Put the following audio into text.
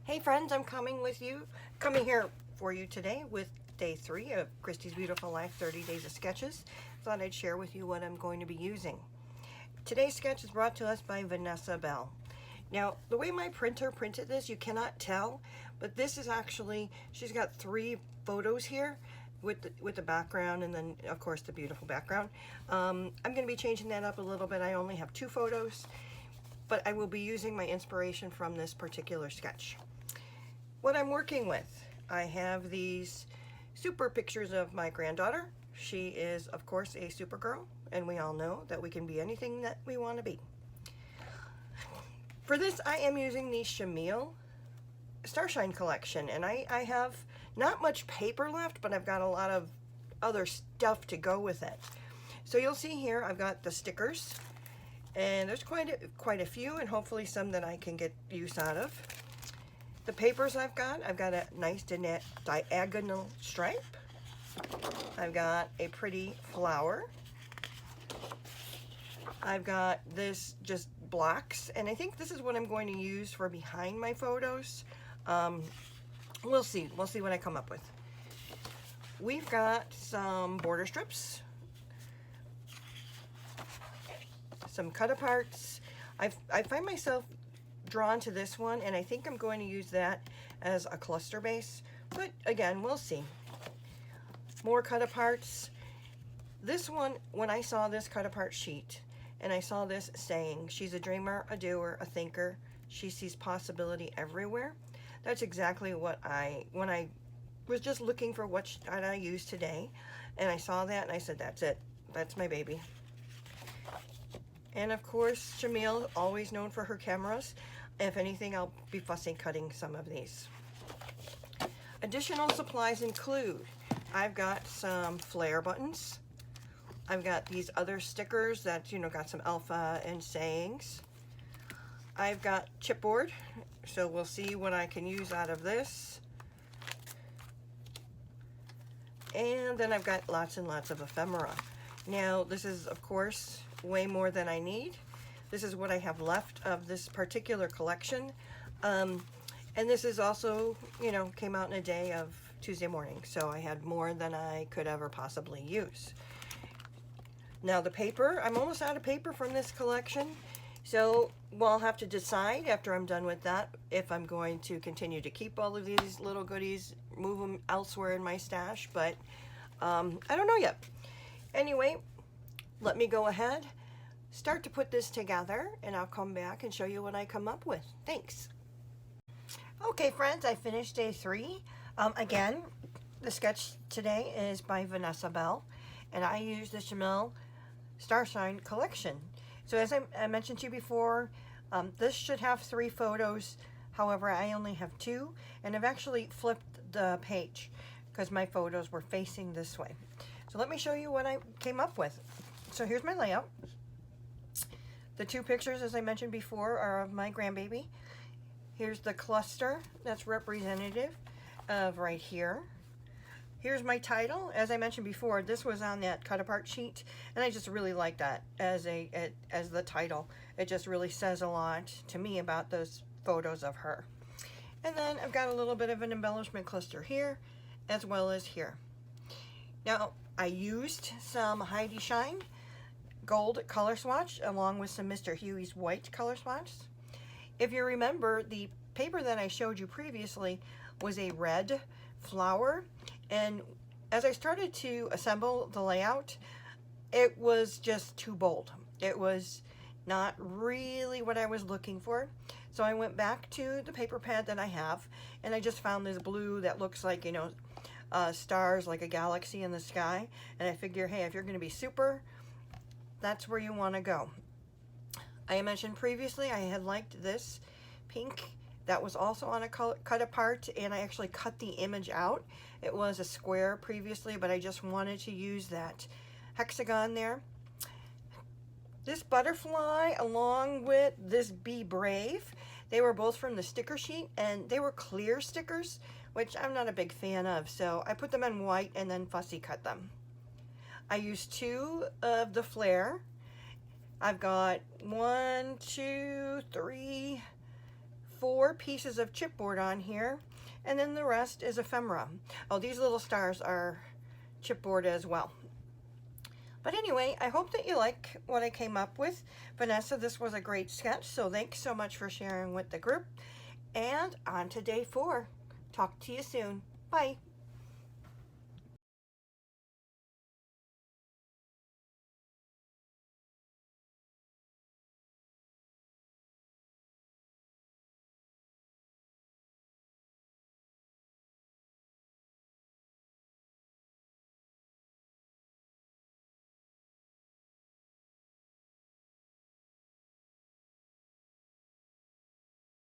Hey friends, I'm coming here for you today with day 3 of Christy's Beautiful Life 30 Days of Sketches. Thought I'd share with you what I'm going to be using. Today's sketch is brought to us by Vanessa Bell. Now, the way my printer printed this, you cannot tell, but this is actually, she's got 3 photos here with the background and then, of course, the beautiful background. I'm going to be changing that up a little bit. I only have 2 photos, but I will be using my inspiration from this particular sketch. What I'm working with, I have these super pictures of my granddaughter. She is, of course, a super girl, and we all know that we can be anything that we want to be. For this, I am using the Shimelle Starshine collection, and I have not much paper left, but I've got a lot of other stuff to go with it. So you'll see here, I've got the stickers, and there's quite a few, and hopefully some that I can get use out of. The papers I've got a nice diagonal stripe. I've got a pretty flower. I've got this just blocks, and I think this is what I'm going to use for behind my photos. We'll see what I come up with. We've got some border strips, some cut aparts. I find myself drawn to this one, and I think I'm going to use that as a cluster base, but again, we'll see. More cut aparts. This one, when I saw this cut apart sheet and I saw this saying, she's a dreamer, a doer, a thinker, she sees possibility everywhere, that's exactly what when I was just looking for what I use today, and I saw that and I said, that's it, that's my baby. And of course, Shimelle, always known for her cameras. If anything, I'll be fussy cutting some of these. Additional supplies include, I've got some flare buttons. I've got these other stickers that, got some alpha and sayings. I've got chipboard, so we'll see what I can use out of this. And then I've got lots and lots of ephemera. Now, this is, of course, way more than I need. This is what I have left of this particular collection. And this is also, came out in a day of Tuesday morning. So I had more than I could ever possibly use. Now the paper, I'm almost out of paper from this collection. So I'll have to decide after I'm done with that if I'm going to continue to keep all of these little goodies, move them elsewhere in my stash. But I don't know yet. Anyway, let me go ahead, start to put this together, and I'll come back and show you what I come up with. Thanks. Okay, friends, I finished day 3. Again, the sketch today is by Vanessa Bell, and I used the Shimelle Starshine collection. So as I mentioned to you before, this should have 3 photos. However, I only have 2, and I've actually flipped the page because my photos were facing this way. So let me show you what I came up with. So here's my layout. The 2 pictures, as I mentioned before, are of my grandbaby. Here's the cluster that's representative of right here. Here's my title. As I mentioned before, this was on that cut apart sheet, and I just really like that as the title. It just really says a lot to me about those photos of her. And then I've got a little bit of an embellishment cluster here, as well as here. Now, I used some Heidi Shine gold color swatch along with some Mr. Huey's white color swatch. If you remember, the paper that I showed you previously was a red flower, and as I started to assemble the layout, it was just too bold. It was not really what I was looking for. So I went back to the paper pad that I have, and I just found this blue that looks like, stars, like a galaxy in the sky. And I figure, hey, if you're going to be super, that's where you want to go. I mentioned previously I had liked this pink that was also on a cut apart, and I actually cut the image out. It was a square previously, but I just wanted to use that hexagon there. This butterfly along with this Be Brave, they were both from the sticker sheet, and they were clear stickers, which I'm not a big fan of, so I put them in white and then fussy cut them. I used 2 of the flare. I've got 1, 2, 3, 4 pieces of chipboard on here, and then the rest is ephemera. Oh, these little stars are chipboard as well. But anyway, I hope that you like what I came up with. Vanessa, this was a great sketch, so thanks so much for sharing with the group. And on to day 4. Talk to you soon. Bye.